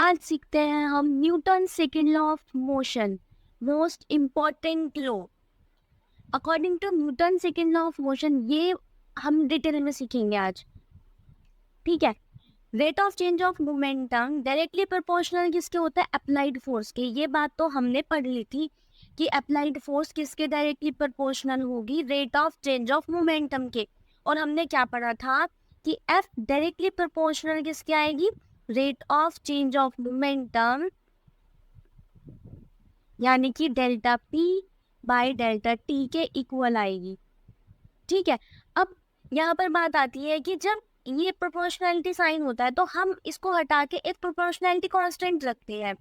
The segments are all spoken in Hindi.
आज सीखते हैं हम Newton second law of motion, most important law. According to Newton second law of motion ये हम डिटेल में सीखेंगे आज। ठीक है। Rate of change of momentum directly proportional किसके होता है? अप्लाइड फोर्स के। ये बात तो हमने पढ़ ली थी कि अप्लाइड फोर्स किसके डायरेक्टली प्रोपोर्शनल होगी? Rate of change of momentum के। और हमने क्या पढ़ा था कि एफ डायरेक्टली प्रोपोर्शनल किसके आएगी? Rate of change of momentum, यानी कि delta P by delta T के इक्वल आएगी। ठीक है। अब यहाँ पर बात आती है कि जब ये प्रोपोर्शनैलिटी साइन होता है तो हम इसको हटा के एक प्रोपोर्शनैलिटी कांस्टेंट रखते हैं।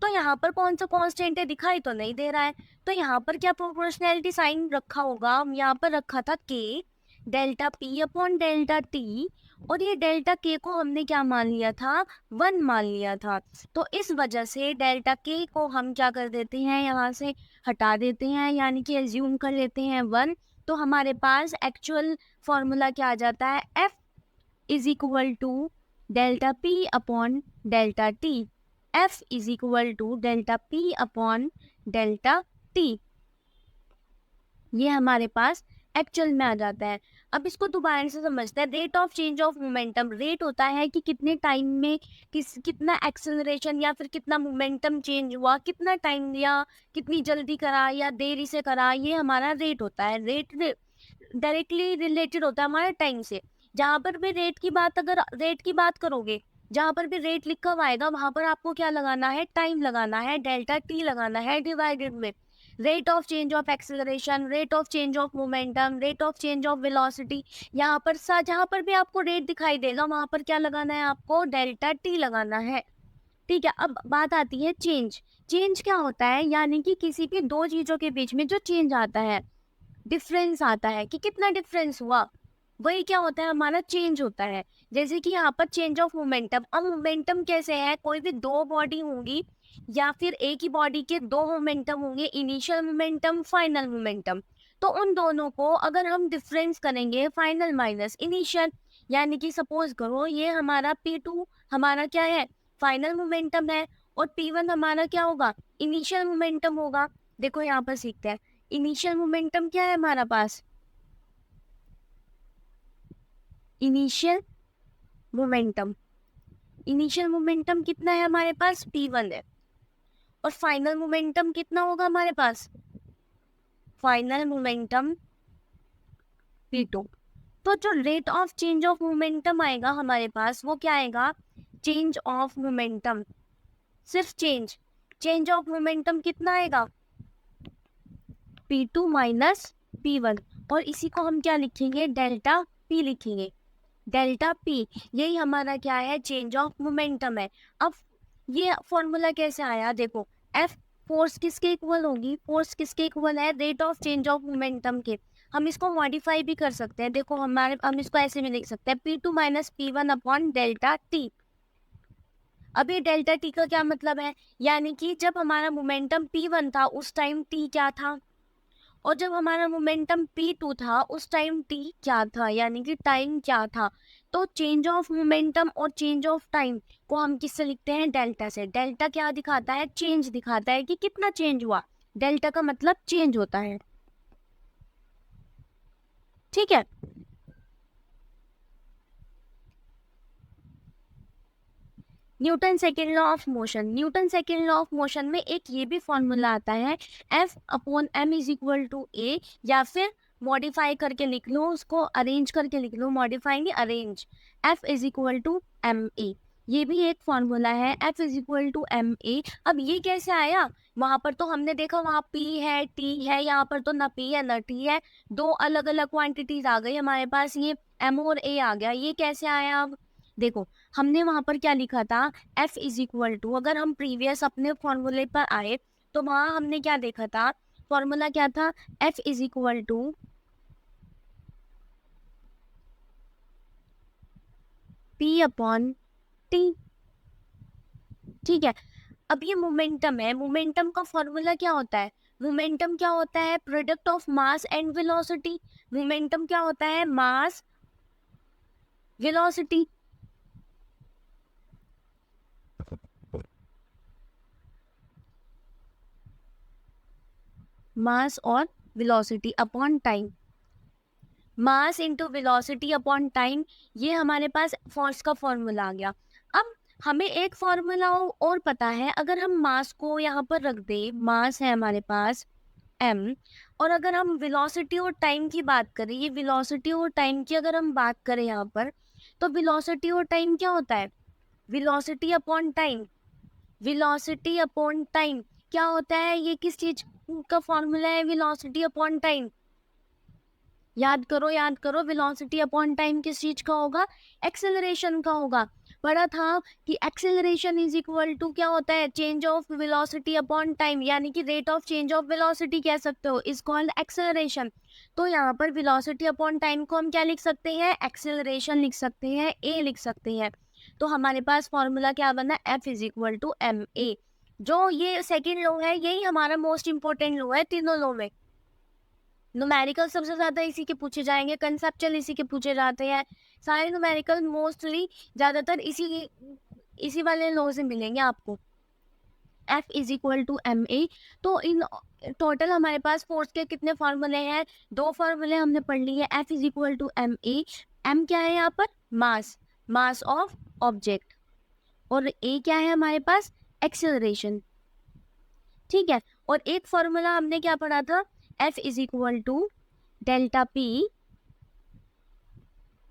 तो यहाँ पर कौन सा कांस्टेंट है? दिखाई तो नहीं दे रहा है। तो यहाँ पर क्या प्रोपोर्शनैलिटी साइन रखा होगा? यहाँ पर रखा था के delta P upon delta T, और ये डेल्टा के को हमने क्या मान लिया था? 1 मान लिया था। तो इस वजह से डेल्टा के को हम क्या कर देते हैं? यहाँ से हटा देते हैं, यानी कि एज्यूम कर लेते हैं 1। तो हमारे पास एक्चुअल फॉर्मूला क्या आ जाता है? F is equal to delta P upon delta T. F is equal to delta P upon delta T. ये हमारे पास एक्चुअल में आ जाता है। अब इसको दोबारा से समझते हैं। Rate of change of momentum, rate होता है कि कितने टाइम में कितना एक्सेलरेशन या फिर कितना मोमेंटम चेंज हुआ, कितना टाइम लिया, कितनी जल्दी करा या देरी से करा, ये हमारा रेट होता है। रेट डायरेक्टली रिलेटेड होता है हमारे टाइम से। जहाँ पर भी रेट की बात, अगर रेट की बात करोगे, जहाँ पर भी रेट लिखा हुआ आएगा वहां पर आपको क्या लगाना है? टाइम लगाना है, डेल्टा टी लगाना है डिवाइडेड में rate of change of acceleration, rate of change of momentum, rate of change of velocity. यहाँ पर जहाँ पर भी आपको रेट दिखाई देगा वहां पर क्या लगाना है? आपको डेल्टा टी लगाना है। ठीक है। अब बात आती है चेंज। चेंज क्या होता है? यानी कि किसी भी दो चीजों के बीच में जो चेंज आता है, डिफरेंस आता है कि कितना डिफरेंस हुआ, वही क्या होता है? हमारा चेंज होता है। जैसे कि यहाँ पर चेंज ऑफ मोमेंटम। अब मोमेंटम कैसे है? कोई भी दो बॉडी होंगी या फिर एक ही बॉडी के दो मोमेंटम होंगे, इनिशियल मोमेंटम, फाइनल मोमेंटम। तो उन दोनों को अगर हम डिफरेंस करेंगे, फाइनल माइनस इनिशियल, यानी कि सपोज करो ये हमारा P2 हमारा क्या है? फाइनल मोमेंटम है, और P1 हमारा क्या होगा? इनिशियल मोमेंटम होगा। देखो यहाँ पर सीखते हैं। इनिशियल मोमेंटम क्या है हमारा पास? इनिशियल मोमेंटम, इनिशियल मोमेंटम कितना है हमारे पास? P1 है। और फाइनल मोमेंटम कितना होगा हमारे पास? Final momentum P2। तो जो rate of change of momentum आएगा हमारे पास वो क्या आएगा? चेंज ऑफ मोमेंटम, सिर्फ चेंज। चेंज ऑफ मोमेंटम कितना आएगा? P2 minus P1। और इसी को हम क्या लिखेंगे? डेल्टा P लिखेंगे। डेल्टा पी यही हमारा क्या है? चेंज ऑफ मोमेंटम है। अब ये फॉर्मूला कैसे आया? देखो, एफ फोर्स किसके इक्वल होगी? फोर्स किसके इक्वल है? Rate of change of momentum के। हम इसको मॉडिफाई भी कर सकते हैं। देखो हम इसको ऐसे भी लिख सकते हैं, P2 minus P1 upon delta T. अब ये डेल्टा टी का क्या मतलब है? यानी कि जब हमारा मोमेंटम P1 था उस टाइम टी क्या था, और जब हमारा मोमेंटम P2 था उस टाइम t क्या था, यानी कि टाइम क्या था। तो चेंज ऑफ मोमेंटम और चेंज ऑफ टाइम को हम किससे लिखते हैं? डेल्टा से। डेल्टा क्या दिखाता है? चेंज दिखाता है कि कितना चेंज हुआ। डेल्टा का मतलब चेंज होता है। ठीक है। Newton second law of motion, Newton second law of motion में एक ये भी फॉर्मूला आता है, F upon M is equal to A, या फिर मॉडिफाई करके लिख लो, उसको अरेंज करके लिख लो, मॉडिफाई नहीं arrange. F is equal to M A, ये भी एक फॉर्मूला है, F is equal to M A. अब ये कैसे आया? वहां पर तो हमने देखा वहां पी है टी है, यहाँ पर तो ना पी है ना टी है, दो अलग अलग क्वांटिटीज आ गई हमारे पास, ये एम और ए आ गया। ये कैसे आया? अब देखो, हमने वहां पर क्या लिखा था? F इज इक्वल टू, अगर हम प्रीवियस अपने फॉर्मूले पर आए तो वहां हमने क्या देखा था? फॉर्मूला क्या था? F is equal to P upon T. ठीक है। अब ये मोमेंटम है, मोमेंटम का फॉर्मूला क्या होता है? मोमेंटम क्या होता है? Product of mass and velocity. Momentum क्या होता है? मास, वेलोसिटी। मास और velocity upon time, mass into velocity upon time, ये हमारे पास फोर्स का फॉर्मूला आ गया। अब हमें एक फॉर्मूला और पता है, अगर हम मास को यहाँ पर रख दे, मास है हमारे पास m, और अगर हम वेलोसिटी और टाइम की बात करें, ये वेलोसिटी और टाइम की अगर हम बात करें यहाँ पर, तो वेलोसिटी और टाइम क्या होता है, velocity upon time, velocity upon time क्या होता है, ये किस चीज का फॉर्मूला है, वेलोसिटी अपॉन टाइम, याद करो, वेलोसिटी अपॉन टाइम किस चीज का होगा, एक्सेलरेशन का होगा। पढ़ा था कि एक्सेलरेशन इज इक्वल टू क्या होता है, change of velocity upon time, यानी कि rate of change of velocity कह सकते हो, इज कॉल्ड एक्सेलरेशन। तो यहाँ पर वेलोसिटी अपॉन टाइम को हम क्या लिख सकते हैं, एक्सेलरेशन लिख सकते हैं, ए लिख सकते हैं। तो हमारे पास फॉर्मूला क्या बना, F is equal to M A. जो ये सेकेंड लॉ है, यही हमारा मोस्ट इंपोर्टेंट लॉ है तीनों लॉ में। न्यूमेरिकल सबसे ज्यादा इसी के पूछे जाएंगे, कंसेप्चुअल इसी के पूछे जाते हैं, सारे न्यूमेरिकल मोस्टली ज्यादातर इसी वाले लॉ से मिलेंगे आपको, F is equal to M A. तो इन टोटल हमारे पास फोर्स के कितने फार्मूले हैं, दो फार्मूले हमने पढ़ लिए, F is equal to M A, M क्या है यहाँ पर, मास, मास ऑफ ऑब्जेक्ट, और ए क्या है हमारे पास, एक्सेलरेशन, ठीक है। और एक फॉर्मूला हमने क्या पढ़ा था, F is equal to delta P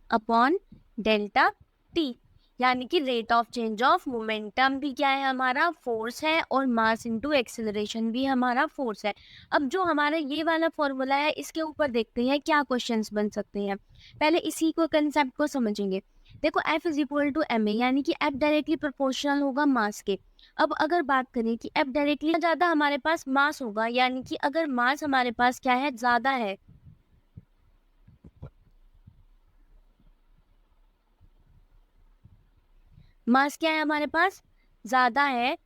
upon delta T, यानी कि rate of change of momentum भी क्या है हमारा, फोर्स है, और मास इनटू एक्सेलरेशन भी हमारा फोर्स है। अब जो हमारा ये वाला फॉर्मूला है, इसके ऊपर देखते हैं क्या क्वेश्चंस बन सकते हैं। पहले इसी को कंसेप्ट को समझेंगे। देखो F is equal to M A, यानी कि F डायरेक्टली प्रोपोर्शनल होगा मास के। अब अगर बात करें कि F डायरेक्टली ज्यादा हमारे पास मास होगा, यानी कि अगर मास हमारे पास क्या है, ज्यादा है, मास क्या है हमारे पास, ज्यादा है,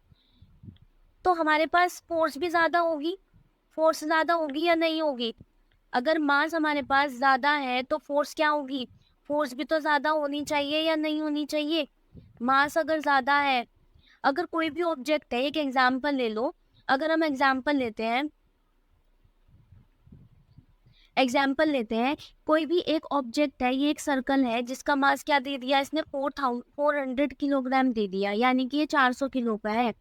तो हमारे पास फोर्स भी ज्यादा होगी, फोर्स ज्यादा होगी या नहीं होगी, अगर मास हमारे पास ज्यादा है तो फोर्स क्या होगी, फोर्स भी तो ज्यादा होनी चाहिए या नहीं होनी चाहिए। मास अगर ज्यादा है, अगर कोई भी ऑब्जेक्ट है, एक एग्जांपल ले लो, अगर हम एग्जाम्पल लेते हैं, कोई भी एक ऑब्जेक्ट है, ये एक सर्कल है जिसका मास क्या दे दिया इसने, 400 किलोग्राम दे दिया, यानी कि ये 400 किलो का है।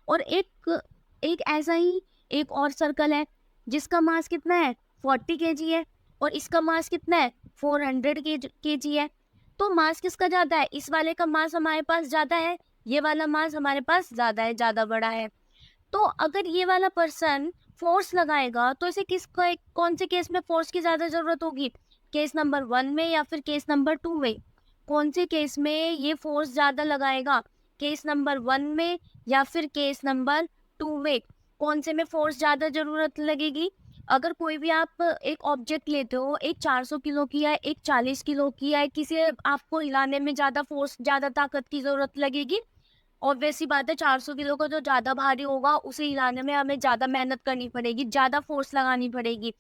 और एक एक ऐसा ही एक और सर्कल है जिसका मास कितना है, 40 केजी है, और इसका मास कितना है, 400 केजी है। तो मास किसका ज्यादा है, इस वाले का मास हमारे पास ज्यादा है, ये वाला मास हमारे पास ज्यादा है, ज्यादा बड़ा है। तो अगर ये वाला पर्सन फोर्स लगाएगा तो इसे कौन से केस में फोर्स की ज्यादा जरूरत होगी, केस नंबर 1 में या फिर केस नंबर 2 में, कौन से केस में ये फोर्स ज्यादा लगाएगा, केस नंबर 1 में या फिर केस नंबर 2 में, कौन से में फोर्स ज्यादा जरूरत लगेगी। अगर कोई भी आप एक ऑब्जेक्ट लेते हो, एक 400 किलो की है, एक 40 किलो की है, किसी आपको हिलाने में ज्यादा फोर्स, ज्यादा ताकत की जरूरत लगेगी, ऑब्वियस सी बात है 400 किलो का जो ज्यादा भारी होगा उसे हिलाने में हमें ज्यादा मेहनत करनी पड़ेगी, ज्यादा फोर्स लगानी पड़ेगी।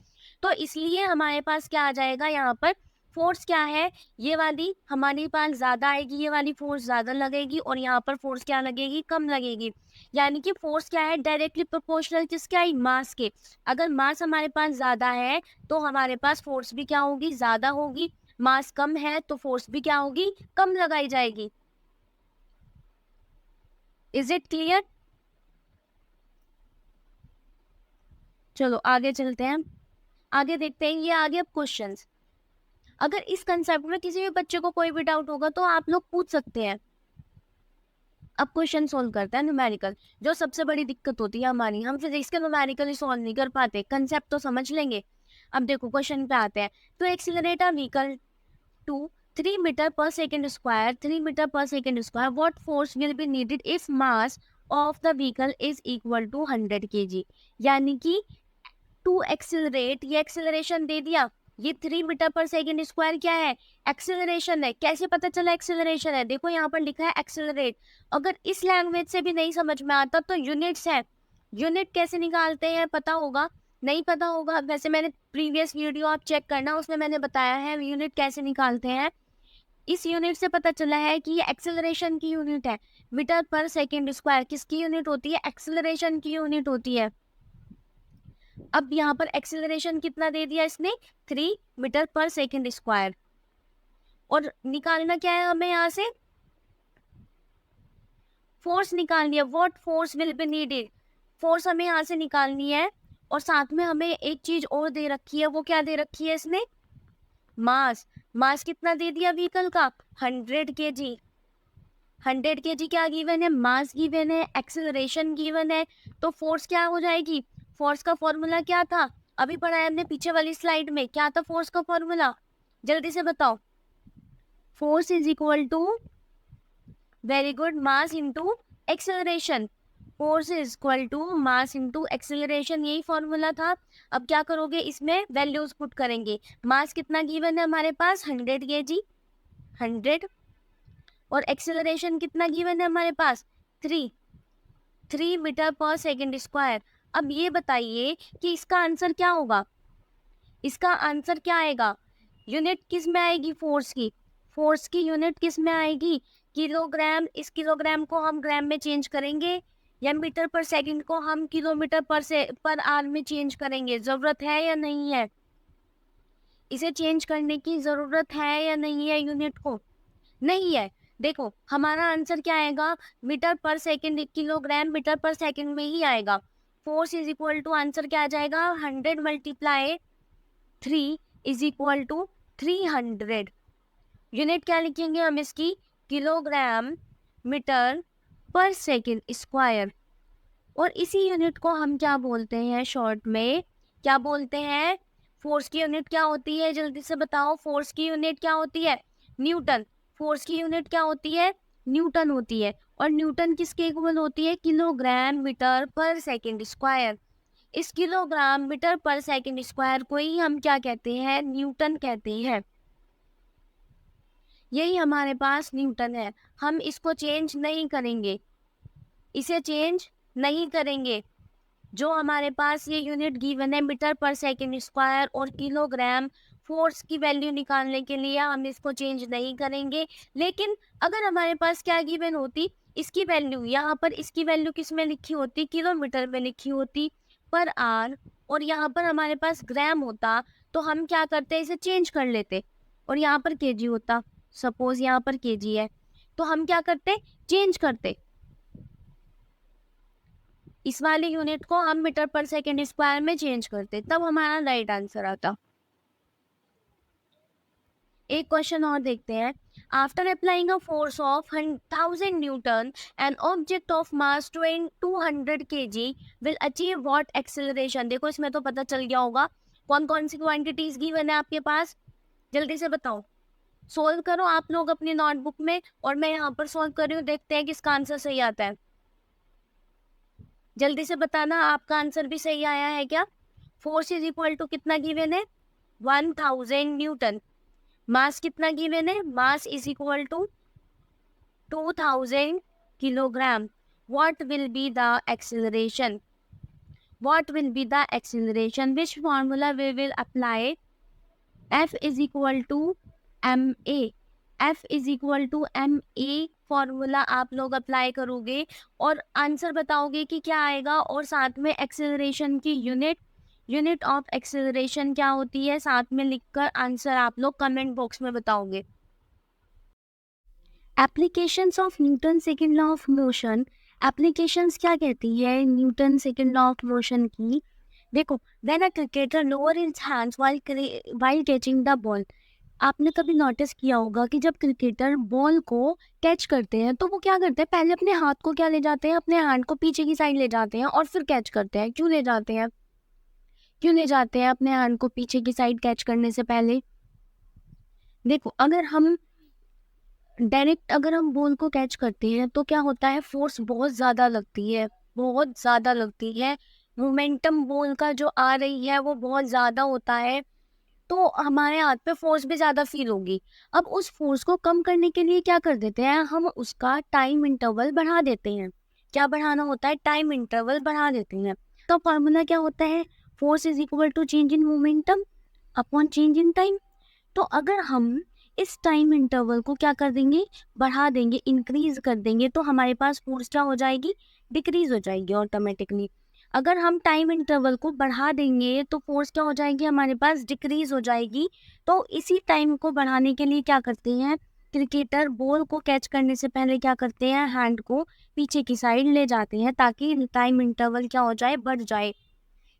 तो इसलिए हमारे पास क्या आ जाएगा यहाँ पर, फोर्स क्या है, ये वाली हमारे पास ज्यादा आएगी, ये वाली फोर्स ज्यादा लगेगी, और यहाँ पर फोर्स क्या लगेगी, कम लगेगी। यानी कि फोर्स क्या है, डायरेक्टली प्रोपोर्शनल किसके आई, मास के। अगर मास हमारे पास ज्यादा है तो हमारे पास फोर्स भी क्या होगी, ज्यादा होगी, मास कम है तो फोर्स भी क्या होगी, कम लगाई जाएगी। Is it clear. चलो आगे चलते हैं, आगे देखते हैं, ये आगे अब क्वेश्चंस। अगर इस कंसेप्ट में किसी भी बच्चे को कोई भी डाउट होगा तो आप लोग पूछ सकते हैं। अब क्वेश्चन सोल्व करते हैं न्यूमेरिकल, जो सबसे बड़ी दिक्कत होती है हमारी, हम फिजिक्स के न्यूमेरिकल सोल्व नहीं कर पाते, कंसेप्ट तो समझ लेंगे। अब देखो क्वेश्चन पे आते हैं। तो accelerate a vehicle to 3 meter per second square, 3 meter per second square, what force will be needed if mass of the vehicle is equal to 100 kg। यानी कि टू एक्सिलरेट, ये एक्सिलरेशन दे दिया, ये 3 मीटर पर सेकेंड स्क्वायर क्या है, एक्सिलरेशन है। कैसे पता चला एक्सिलरेशन है, देखो यहाँ पर लिखा है एक्सिलरेट। अगर इस लैंग्वेज से भी नहीं समझ में आता तो यूनिट्स है, यूनिट कैसे निकालते हैं पता होगा, नहीं पता होगा वैसे मैंने प्रीवियस वीडियो आप चेक करना, उसमें मैंने बताया है यूनिट कैसे निकालते हैं। इस यूनिट से पता चला है कि ये एक्सिलरेशन की यूनिट है, मीटर पर सेकेंड स्क्वायर किसकी यूनिट होती है, एक्सिलरेशन की यूनिट होती है। अब यहाँ पर एक्सेलरेशन कितना दे दिया इसने, 3 मीटर पर सेकेंड स्क्वायर, और निकालना क्या है हमें यहाँ से, फोर्स निकालनी है। What force will be needed, force हमें यहाँ से निकालनी है। और साथ में हमें एक चीज और दे रखी है, वो क्या दे रखी है इसने, मास। मास कितना दे दिया व्हीकल का, 100 kg। 100 kg क्या गिवन है, मास गिवन है, एक्सेलरेशन गिवन है, तो फोर्स क्या हो जाएगी। फोर्स का फॉर्मूला क्या था, अभी पढ़ा है हमने पीछे वाली स्लाइड में, क्या था फोर्स का फॉर्मूला, जल्दी से बताओ। Force is equal to, very good, mass into acceleration. Force is equal to mass into acceleration, यही फॉर्मूला था। अब क्या करोगे, इसमें वैल्यूज पुट करेंगे। मास कितना गिवन है हमारे पास, 100 kg, 100, और एक्सेलरेशन कितना गिवन है हमारे पास, 3 मीटर पर सेकेंड स्क्वायर। अब ये बताइए कि इसका आंसर क्या होगा, इसका आंसर क्या आएगा, यूनिट किस में आएगी फोर्स की, फोर्स की यूनिट किस में आएगी, किलोग्राम। इस किलोग्राम को हम ग्राम में चेंज करेंगे, या मीटर पर सेकंड को हम किलोमीटर पर आवर में चेंज करेंगे। जरूरत है या नहीं है, इसे चेंज करने की जरूरत है या नहीं है यूनिट को, नहीं है। देखो हमारा आंसर क्या आएगा, meter per second, kilogram meter per second में ही आएगा। Force is equal to, answer क्या आ जाएगा, 100 multiply 3 is equal to 300। Unit क्या लिखेंगे हम इसकी, kilogram meter per second square. और इसी यूनिट को हम क्या बोलते हैं शॉर्ट में, क्या बोलते हैं, फोर्स की यूनिट क्या होती है, जल्दी से बताओ, फोर्स की यूनिट क्या होती है, न्यूटन। फोर्स की यूनिट क्या होती है, न्यूटन होती है। और न्यूटन किसके इक्वल होती है, kilogram meter per second square. इस kilogram meter per second square को ही हम क्या कहते हैं, न्यूटन कहते हैं। यही हमारे पास न्यूटन है, हम इसको चेंज नहीं करेंगे, इसे चेंज नहीं करेंगे। जो हमारे पास ये यूनिट गिवन है मीटर पर सेकंड स्क्वायर और किलोग्राम, फोर्स की वैल्यू निकालने के लिए हम इसको चेंज नहीं करेंगे। लेकिन अगर हमारे पास क्या गिवन होती, इसकी वैल्यू, यहाँ पर इसकी वैल्यू किस में लिखी होती, किलोमीटर में लिखी होती पर आर, और यहाँ पर हमारे पास ग्राम होता, तो हम क्या करते, इसे चेंज कर लेते, और यहाँ पर केजी होता। सपोज यहाँ पर केजी है, तो हम क्या करते, चेंज करते, इस वाली यूनिट को हम मीटर पर सेकेंड स्क्वायर में चेंज करते, तब हमारा राइट आंसर आता। एक क्वेश्चन और देखते हैं। After applying a force of 1000 Newton an object of mass 200 kg will achieve what acceleration. देखो इसमें तो पता चल गया होगा कौन कौन सी क्वांटिटीज गिवन है आपके पास, जल्दी से बताओ, सोल्व करो आप लोग अपनी नोटबुक में, और मैं यहाँ पर सोल्व कर रही हूँ, देखते हैं किसका आंसर सही आता है। जल्दी से बताना आपका आंसर भी सही आया है क्या। फोर्स इज इक्वल टू कितना गिवन है, 1000 न्यूटन। मास कितना गिवन है, mass is equal to 2000 kilogram. What will be the acceleration, what will be the acceleration, which formula we will apply, F is equal to M A, F is equal to M A formula आप लोग अप्लाई करोगे और आंसर बताओगे कि क्या आएगा, और साथ में एक्सेलरेशन की यूनिट, यूनिट ऑफ एक्सेलरेशन क्या होती है, साथ में लिखकर आंसर आप लोग कमेंट बॉक्स में बताओगे। Applications of Newton second law of motion, applications क्या कहती है Newton second law of motion की। देखो, when a cricketer lower his hands while catching the ball, आपने कभी नोटिस किया होगा कि जब क्रिकेटर बॉल को कैच करते हैं तो वो क्या करते हैं, पहले अपने हाथ को क्या ले जाते हैं, अपने हैंड को पीछे की साइड ले जाते हैं और फिर कैच करते हैं। क्यों ले जाते हैं, क्यों ले जाते हैं अपने हैंड को पीछे की साइड कैच करने से पहले। देखो अगर हम डायरेक्ट अगर हम बॉल को कैच करते हैं तो क्या होता है, फोर्स बहुत ज़्यादा लगती है, बहुत ज़्यादा लगती है, मोमेंटम बॉल का जो आ रही है वो बहुत ज़्यादा होता है, तो हमारे हाथ पे फोर्स भी ज़्यादा फील होगी। अब उस फोर्स को कम करने के लिए क्या कर देते हैं, हम उसका टाइम इंटरवल बढ़ा देते हैं। क्या बढ़ाना होता है, टाइम इंटरवल बढ़ा देते हैं। तो फॉर्मूला क्या होता है, force is equal to change in momentum upon change in time. तो अगर हम इस टाइम इंटरवल को क्या कर देंगे, बढ़ा देंगे, इंक्रीज कर देंगे, तो हमारे पास फोर्स क्या हो जाएगी, डिक्रीज हो जाएगी ऑटोमेटिकली। अगर हम टाइम इंटरवल को बढ़ा देंगे तो फोर्स क्या हो जाएगी, हमारे पास डिक्रीज हो जाएगी। तो इसी टाइम को बढ़ाने के लिए क्या करते हैं क्रिकेटर, बॉल को कैच करने से पहले क्या करते हैं, हैंड को पीछे की साइड ले जाते हैं ताकि टाइम इंटरवल क्या हो जाए, बढ़ जाए।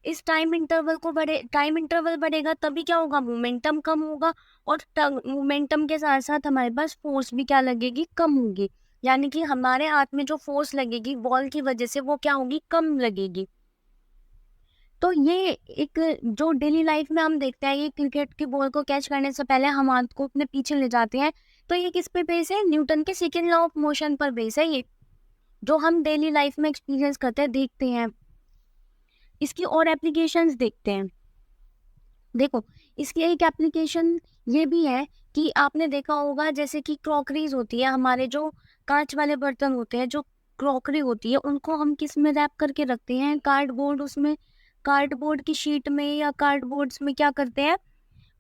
इस टाइम इंटरवल बढ़ेगा तभी क्या होगा, मोमेंटम कम होगा, और मोमेंटम के साथ साथ हमारे पास फोर्स भी क्या लगेगी, कम होगी। यानी कि हमारे हाथ में जो फोर्स लगेगी बॉल की वजह से वो क्या होगी, कम लगेगी। तो ये एक जो डेली लाइफ में हम देखते हैं, ये क्रिकेट की बॉल को कैच करने से पहले हम हाथ को अपने पीछे ले जाते हैं। तो ये किस पे बेस है, न्यूटन के सेकेंड लॉ ऑफ मोशन पर बेस है ये, जो हम डेली लाइफ में एक्सपीरियंस करते हैं, देखते हैं। इसकी और एप्लीकेशंस देखते हैं। देखो, इसकी एक एप्लीकेशन ये भी है कि आपने देखा होगा जैसे कि क्रॉकरीज होती है, हमारे जो कांच वाले बर्तन होते हैं, जो क्रॉकरी होती है, उनको हम किस में रैप करके रखते हैं, कार्डबोर्ड, उसमें कार्डबोर्ड की शीट में या कार्डबोर्ड्स में क्या करते हैं,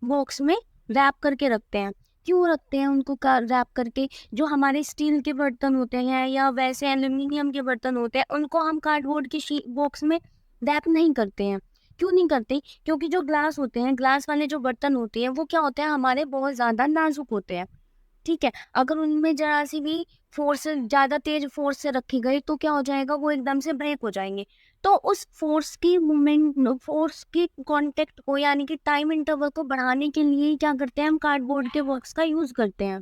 बॉक्स में रैप करके रखते हैं। क्यों रखते हैं उनको रैप करके, जो हमारे स्टील के बर्तन होते हैं या वैसे एल्यूमिनियम के बर्तन होते हैं, उनको हम कार्डबोर्ड की बॉक्स में रैप नहीं करते हैं। क्यों नहीं करते, क्योंकि जो ग्लास होते हैं, ग्लास वाले जो बर्तन होते हैं, वो क्या होते हैं, हमारे बहुत ज़्यादा नाजुक होते हैं। ठीक है, अगर उनमें जरा सी भी फोर्स, ज़्यादा तेज फोर्स से रखी गई तो क्या हो जाएगा, वो एकदम से ब्रेक हो जाएंगे। तो उस फोर्स की मूवमेंट, फोर्स की कांटेक्ट को, यानी कि टाइम इंटरवल को बढ़ाने के लिए क्या करते हैं, हम कार्डबोर्ड के बॉक्स का यूज़ करते हैं।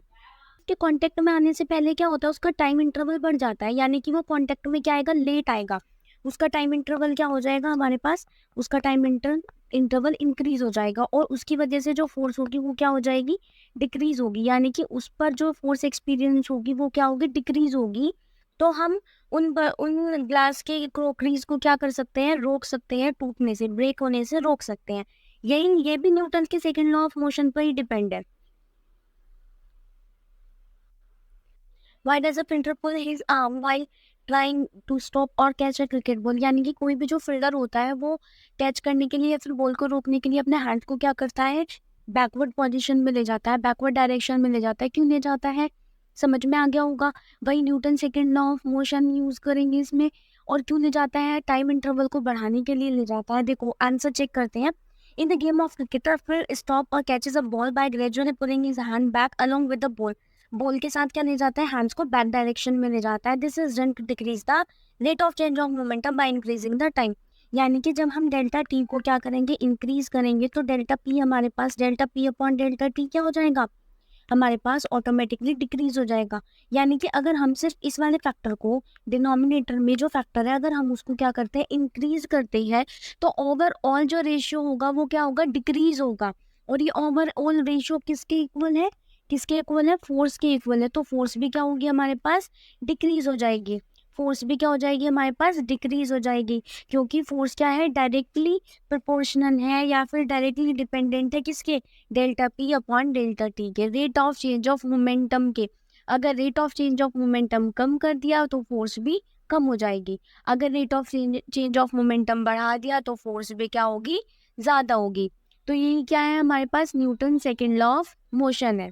के कांटेक्ट में आने से पहले क्या होता है, उसका टाइम इंटरवल बढ़ जाता है, यानी कि वो कांटेक्ट में क्या आएगा, लेट आएगा। उसका टाइम इंटरवल क्या हो जाएगा हमारे पास, उसका टाइम इंटरवल इंक्रीज हो जाएगा, और उसकी वजह से जो फोर्स होगी वो क्या हो जाएगी, डिक्रीज होगी। यानी कि उस पर जो फोर्स एक्सपीरियंस होगी वो क्या होगी, डिक्रीज होगी। तो हम उन ग्लास के क्रोकरीज को क्या कर सकते हैं, रोक सकते हैं, टूटने से, ब्रेक होने से रोक सकते हैं। ये भी न्यूटन के सेकंड लॉ ऑफ मोशन पर ही डिपेंड है। Why does a fielder pull his arm while trying to stop or catch a cricket ball? यानी कि कोई भी जो फील्डर होता है वो कैच करने के लिए या फिर बॉल को रोकने के लिए अपने हैंड को क्या करता है, बैकवर्ड पोजीशन में ले जाता है, बैकवर्ड डायरेक्शन में ले जाता है। क्यों ले जाता है, समझ में आ गया होगा। वही Newton second law of motion use करेंगे इसमें। और क्यों ले जाता है, टाइम इंटरवल को बढ़ाने के लिए ले जाता है। देखो आंसर चेक करते हैं। In the game of cricketer फिर स्टॉप और catches a ball by gradually pulling his hand back along with the ball. Ball के साथ क्या ले जाता है, हैंड्स को बैक डायरेक्शन में ले जाता है। This is done to decrease the rate of change of momentum by increasing the time. यानी कि जब हम डेल्टा टी को क्या करेंगे, इंक्रीज करेंगे, तो डेल्टा पी हमारे पास, delta P upon delta T क्या हो जाएगा, हमारे पास ऑटोमेटिकली डिक्रीज हो जाएगा। यानी कि अगर हम सिर्फ इस वाले फैक्टर को, डिनोमिनेटर में जो फैक्टर है, अगर हम उसको क्या करते हैं, इंक्रीज करते हैं, तो ओवरऑल जो रेशियो होगा वो क्या होगा, डिक्रीज होगा। और ये ओवरऑल रेशियो किसके इक्वल है, किसके इक्वल है, फोर्स के इक्वल है। तो फोर्स भी क्या होगी हमारे पास, डिक्रीज हो जाएगी। फोर्स भी क्या हो जाएगी हमारे पास, डिक्रीज हो जाएगी। क्योंकि फोर्स क्या है, डायरेक्टली प्रोपोर्शनल है या फिर डायरेक्टली डिपेंडेंट है किसके, delta P upon delta T के, rate of change of momentum के। अगर rate of change of momentum कम कर दिया तो फोर्स भी कम हो जाएगी। अगर rate of change of momentum बढ़ा दिया तो फोर्स भी क्या होगी, ज़्यादा होगी। तो ये क्या है हमारे पास, Newton second law of motion है।